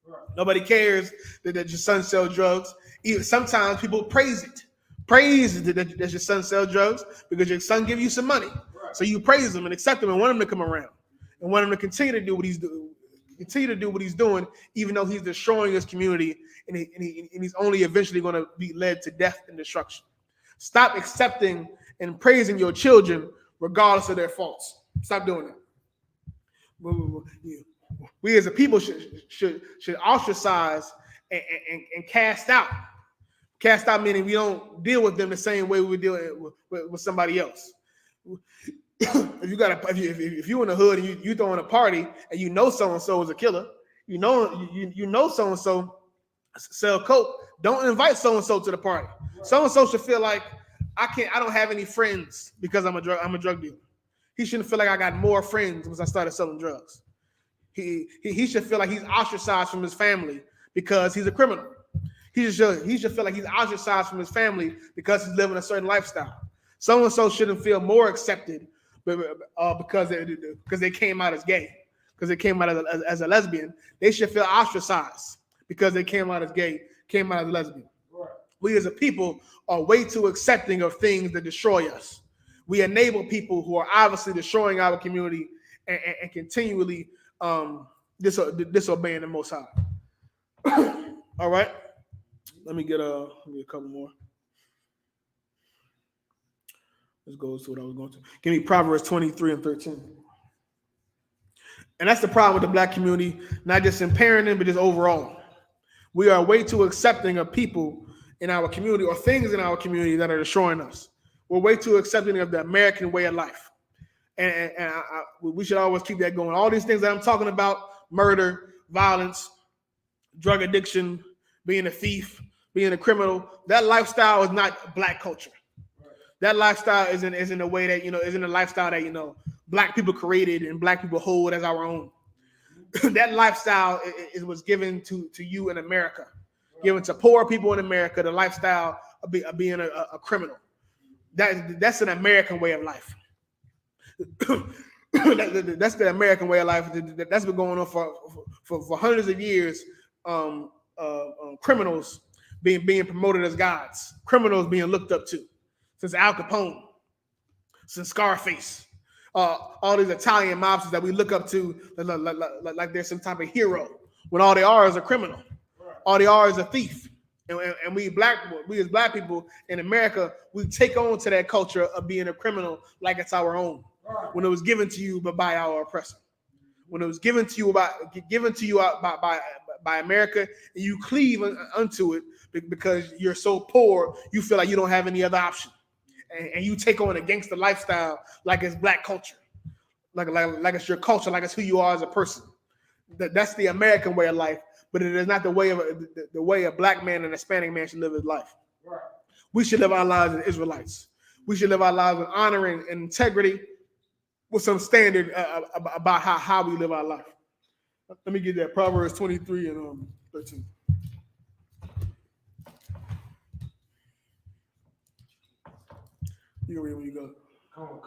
Right. Nobody cares that your son sells drugs. Even sometimes people praise that your son sells drugs because your son give you some money. Right. So you praise him and accept him and want him to come around and want him to continue to do what he's doing, even though he's destroying his community and he's only eventually going to be led to death and destruction. Stop accepting and praising your children regardless of their faults. Stop doing that. We as a people should ostracize and cast out. Cast out meaning we don't deal with them the same way we deal with somebody else. If you in the hood and you throwing a party and you know so and so is a killer, you know so and so sell coke, don't invite so and so to the party. So and so should feel like I don't have any friends because I'm a drug dealer. He shouldn't feel like I got more friends once I started selling drugs. He should feel like he's ostracized from his family because he's a criminal. He should feel like he's ostracized from his family because he's living a certain lifestyle. So and so shouldn't feel more accepted because they came out as gay, because they came out as a lesbian. They should feel ostracized because they came out as gay, came out as a lesbian. Right. We as a people are way too accepting of things that destroy us. We enable people who are obviously destroying our community and continually disobeying the Most High. All right. Let me get a couple more. Let's go to what I was going to. Give me Proverbs 23 and 13. And that's the problem with the black community, not just in parenting, but just overall. We are way too accepting of people in our community or things in our community that are destroying us. We're way too accepting of the American way of life. And we should always keep that going. All these things that I'm talking about, murder, violence, drug addiction, being a thief, being a criminal, that lifestyle is not black culture. That lifestyle isn't a way that, isn't a lifestyle that, black people created and black people hold as our own. That lifestyle was given to you in America, given to poor people in America, the lifestyle of being a criminal. That's an American way of life. That's the American way of life. That's been going on for hundreds of years. Criminals being promoted as gods, criminals being looked up to. Since Al Capone, since Scarface, all these Italian mobsters that we look up to like they're some type of hero, when all they are is a criminal, all they are is a thief. And we as black people in America, we take on to that culture of being a criminal like it's our own, when it was given to you by our oppressor, when it was given to you by America, and you cleave unto it because you're so poor, you feel like you don't have any other option. And you take on a gangster lifestyle like it's black culture, like it's your culture, like it's who you are as a person. That's the American way of life, but it is not the way a black man and a Hispanic man should live his life. Right. We should live our lives as Israelites. We should live our lives with honoring and integrity, with some standard about how we live our life. Let me get that Proverbs 23 and 13. You can read when you go. Come.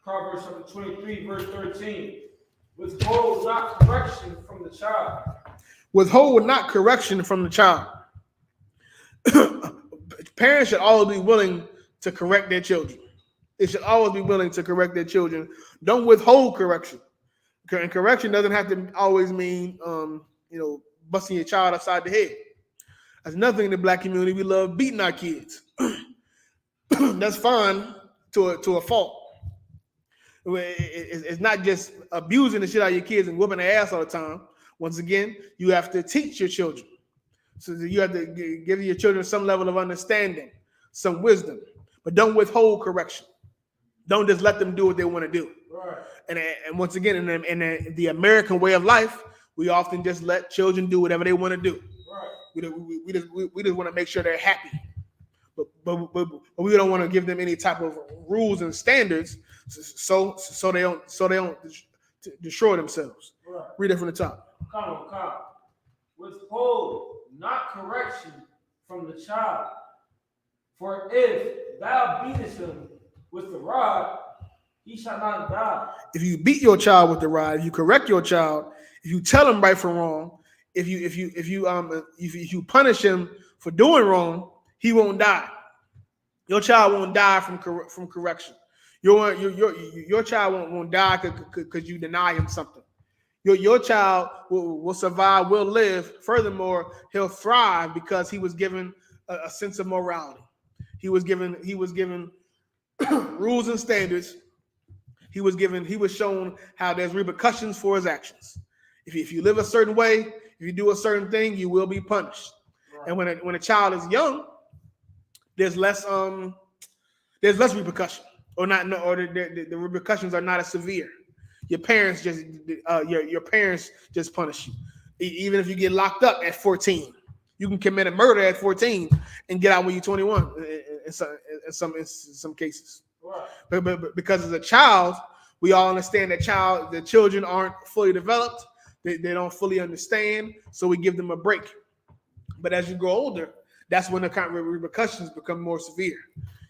Proverbs chapter 23, verse 13. Withhold not correction from the child. Withhold not correction from the child. Parents should always be willing to correct their children. They should always be willing to correct their children. Don't withhold correction. And correction doesn't have to always mean, busting your child upside the head. That's another thing in the black community. We love beating our kids. That's fine to a fault. It's not just abusing the shit out of your kids and whooping their ass all the time. Once again, you have to teach your children. So you have to give your children some level of understanding, some wisdom, but don't withhold correction. Don't just let them do what they want to do. Right. And once again, in the American way of life, we often just let children do whatever they want to do. Right. We just want to make sure they're happy. But we don't want to give them any type of rules and standards so they don't destroy themselves. Right. Read it from the top. Come. Withhold not correction from the child, for if thou beatest him with the rod, he shall not die. If you beat your child with the rod, if you correct your child, if you tell him right from wrong, if you punish him for doing wrong, he won't die. Your child won't die from correction. Your child won't die because you deny him something. Your child will survive, will live. Furthermore, he'll thrive because he was given a sense of morality. He was given rules and standards. He was shown how there's repercussions for his actions. If you live a certain way, if you do a certain thing, you will be punished. Right. And when a child is young, there's less repercussion, or the repercussions are not as severe. Your parents just punish you. Even if you get locked up at 14, you can commit a murder at 14 and get out when you're 21 in some cases. Right. But because as a child, we all understand that the children aren't fully developed. They don't fully understand, so we give them a break. But as you grow older, that's when the kind of repercussions become more severe.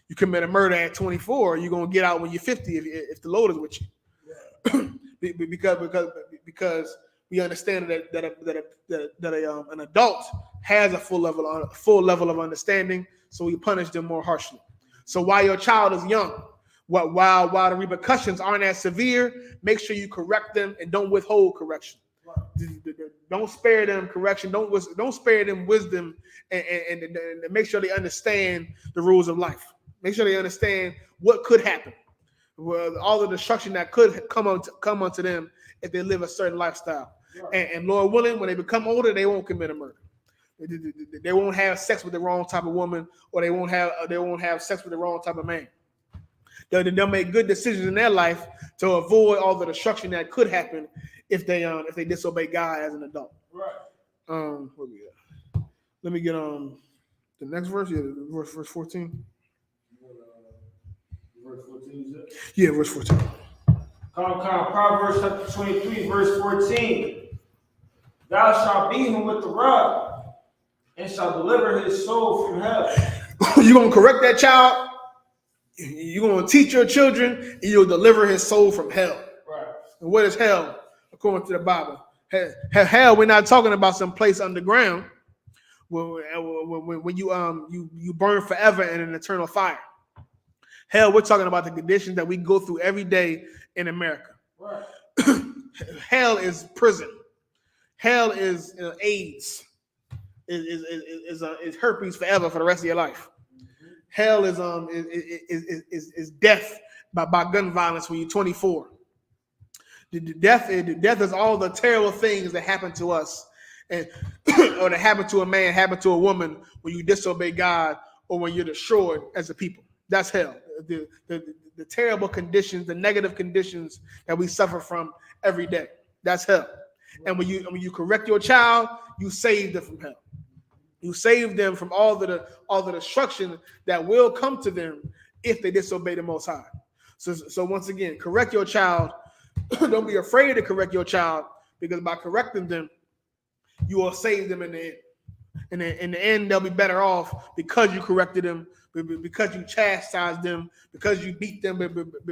You commit a murder at 24, you're gonna get out when you're 50 if the Lord is with you. because we understand that an adult has a full level of understanding, so we punish them more harshly. So while your child is young, while the repercussions aren't as severe, make sure you correct them and don't withhold correction. Don't spare them correction. Don't spare them wisdom, and make sure they understand the rules of life. Make sure they understand what could happen, all the destruction that could come onto them if they live a certain lifestyle. And Lord willing, when they become older, they won't commit a murder. They won't have sex with the wrong type of woman, or they won't have sex with the wrong type of man. They'll make good decisions in their life to avoid all the destruction that could happen if they disobey God as an adult. Right. What we got? Let me get the next verse. Yeah, verse 14. Verse 14. Yeah, verse 14. Proverbs chapter 23, verse 14. Thou shalt beat him with the rod, and shalt deliver his soul from hell. You're gonna correct that child. You're gonna teach your children, and you'll deliver his soul from hell. Right. And what is hell, according to the Bible? Hell, we're not talking about some place underground when you burn forever in an eternal fire. Hell, we're talking about the conditions that we go through every day in America. Right. Hell is prison. Hell is AIDS. Is herpes forever for the rest of your life. Hell is death by gun violence when you're 24. The death is all the terrible things that happen to us, and or that happen to a man, happen to a woman when you disobey God, or when you're destroyed as a people. That's hell. The terrible conditions, the negative conditions that we suffer from every day. That's hell. And when you correct your child, you save them from hell. You save them from all the destruction that will come to them if they disobey the Most High. So once again, correct your child. Don't be afraid to correct your child, because by correcting them, you will save them in the end. And in the end, they'll be better off because you corrected them, because you chastised them, because you beat them,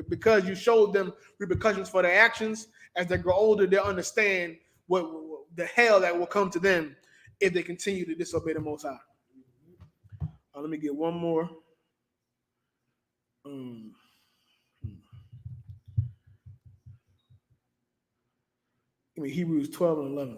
because you showed them repercussions for their actions. As they grow older, they'll understand what the hell that will come to them if they continue to disobey the Most High. Let me get one more. Give me Hebrews 12 and 11.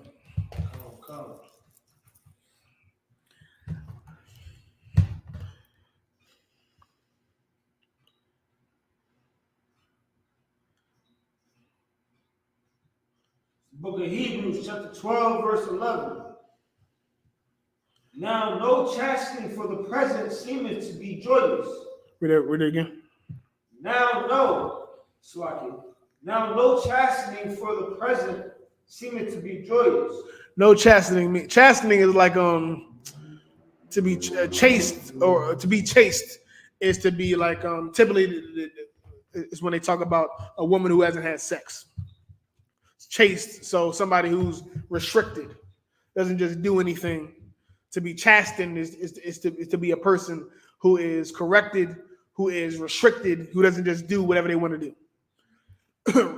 Book of Hebrews, chapter 12, verse 11. Now no chastening for the present seemeth to be joyous. Read it again. Now no chastening for the present seemeth to be joyous. No chastening. Chastening is like to be chaste, or to be chaste is to be like typically is when they talk about a woman who hasn't had sex. Chaste, so somebody who's restricted, doesn't just do anything. To be chastened is to be a person who is corrected, who is restricted, who doesn't just do whatever they want to do.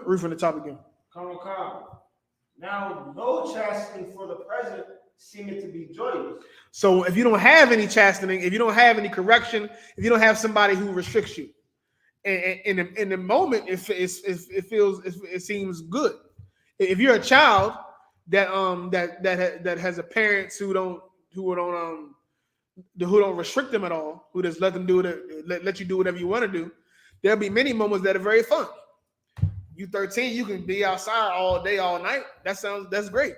Read from the top again. Come. Now no chastening for the present seemeth to be joyous. So if you don't have any chastening, if you don't have any correction, if you don't have somebody who restricts you, and in the moment it seems good. If you're a child that has a parents who don't restrict them at all, who just let them let you do whatever you want to do, there'll be many moments that are very fun. You 13, you can be outside all day, all night. That's great.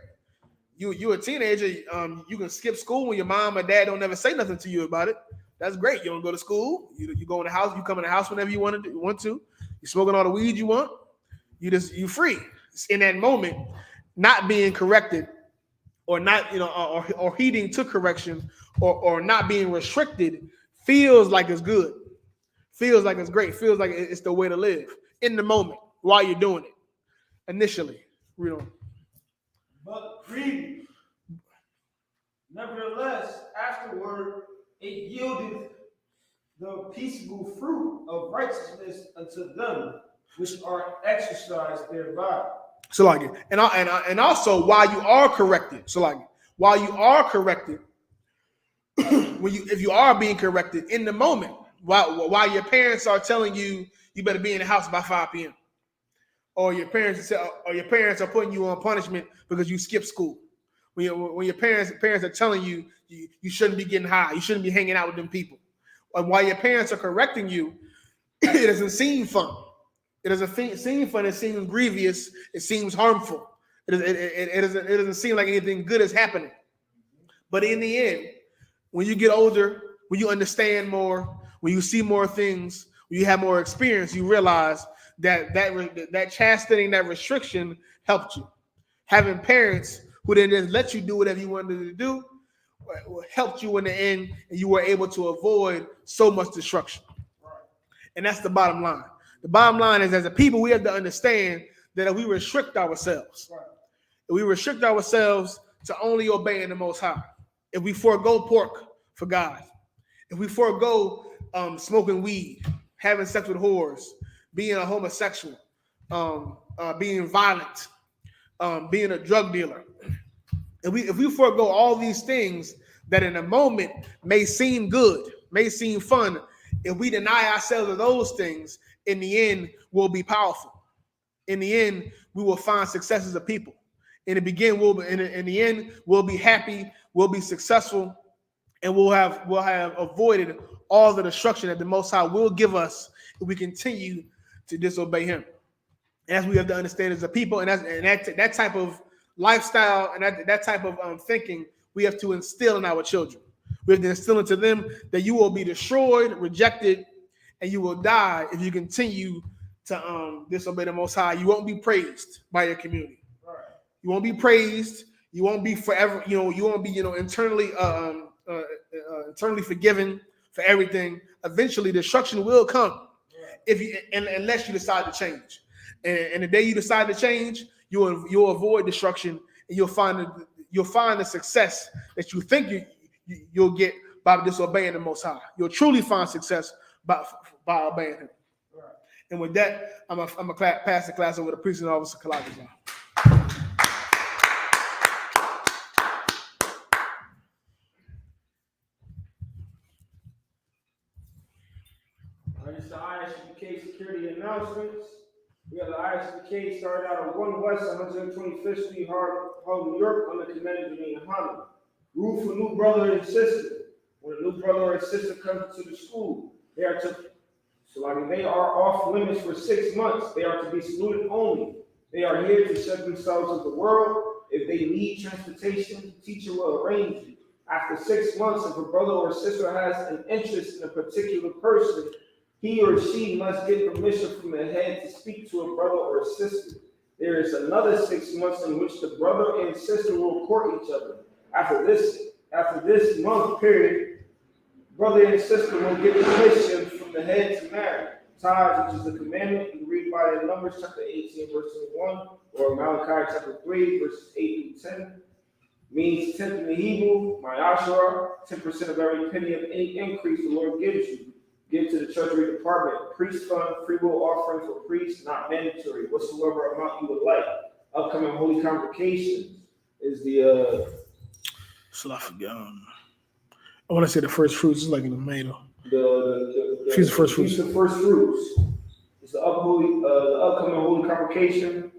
You a teenager, you can skip school when your mom or dad don't ever say nothing to you about it. That's great. You don't go to school. You go in the house. You come in the house whenever you want to. You smoking all the weed you want. You free. It's in that moment, not being corrected, or not or heeding to correction, or not being restricted feels like it's good. Feels like it's great. Feels like it's the way to live in the moment while you're doing it. Initially, But grievous. Nevertheless, afterward, it yielded the peaceable fruit of righteousness unto them which are exercised thereby. So like it, and also while you are corrected. So like while you are corrected, if you are being corrected in the moment, while your parents are telling you you better be in the house by 5 p.m. or your parents are putting you on punishment because you skipped school. When your parents are telling you you shouldn't be getting high, you shouldn't be hanging out with them people. And while your parents are correcting you, it doesn't seem fun. It doesn't seem fun. It seems grievous. It seems harmful. It doesn't seem like anything good is happening. But in the end, when you get older, when you understand more, when you see more things, when you have more experience, you realize that chastening, that restriction helped you. Having parents who didn't just let you do whatever you wanted to do helped you in the end, and you were able to avoid so much destruction. And that's the bottom line. The bottom line is, as a people, we have to understand that if we restrict ourselves, to only obeying the Most High, if we forego pork for God, if we forego smoking weed, having sex with whores, being a homosexual, being violent, being a drug dealer, if we forego all these things that in a moment may seem good, may seem fun, if we deny ourselves of those things, in the end, we'll be powerful. In the end, we will find success as a people. In the end, we'll be happy, we'll be successful, and we'll have avoided all the destruction that the Most High will give us if we continue to disobey Him. And as we have to understand as a people, and that type of lifestyle and that type of thinking, we have to instill in our children. We have to instill into them that you will be destroyed, rejected, and you will die if you continue to disobey the Most High. You won't be praised by your community. Right. You won't be praised. You won't be forever. You won't be internally forgiven for everything. Eventually, destruction will come unless you decide to change. And the day you decide to change, you'll avoid destruction, and you'll find the success that you think you'll get by disobeying the Most High. You'll truly find success by obeying Him. Right. And with that, I'm gonna pass the class over to Precinct Officer Kalakazan. This is the I.S.U.P.K security announcements. We have the I.S.U.P.K started out on 1 West 125th Street, Harlem, New York, under command of GEN.YAHANNA. Rule for new brother and sister. When a new brother or sister comes to the school, they are off limits for 6 months. They are to be saluted only. They are here to shut themselves of the world. If they need transportation, the teacher will arrange it. After 6 months, if a brother or sister has an interest in a particular person, he or she must get permission from the head to speak to a brother or sister. There is another 6 months in which the brother and sister will court each other. After this month period, brother and sister will get permission from the head to marry. Tithes, which is the commandment, you read by in Numbers chapter 18, verse 1, or Malachi chapter 3, verses 8 through 10. Means 10th in the Hebrew, Ma'ashara, 10% of every penny of any increase the Lord gives you. Give to the treasury department. Priest fund, free will offering for priests, not mandatory. Whatsoever amount you would like. Upcoming holy convocations is the So I forgot. I want to say the first fruits is like in the middle. The Feast of First Fruits. Feast of First Fruits. It's the upcoming holy convocation.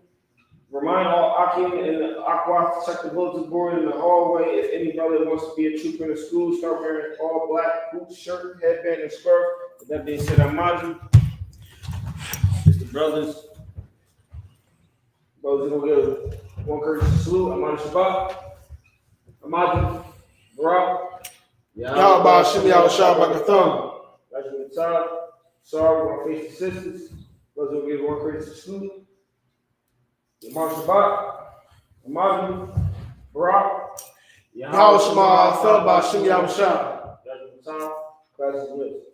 Remind all Akim and the Aqua to check the bulletin board in the hallway. If any brother wants to be a trooper in the school, start wearing all black boots, shirt, headband, and scarf. With that being said, I'm Maju. It's the brothers. Brothers, we're gonna give one courteous salute. I'm on Shabbat. Imagine, Barak. Y'all about Shimmy out shot by the thumb. That's what it's time. Sorry, we're gonna face the sisters. Brothers, we'll give one courteous salute. I'm on Shabbat. Imagine, Barak. Y'all Shema fell by Shimmy out shot. That's what it's time. Class is with.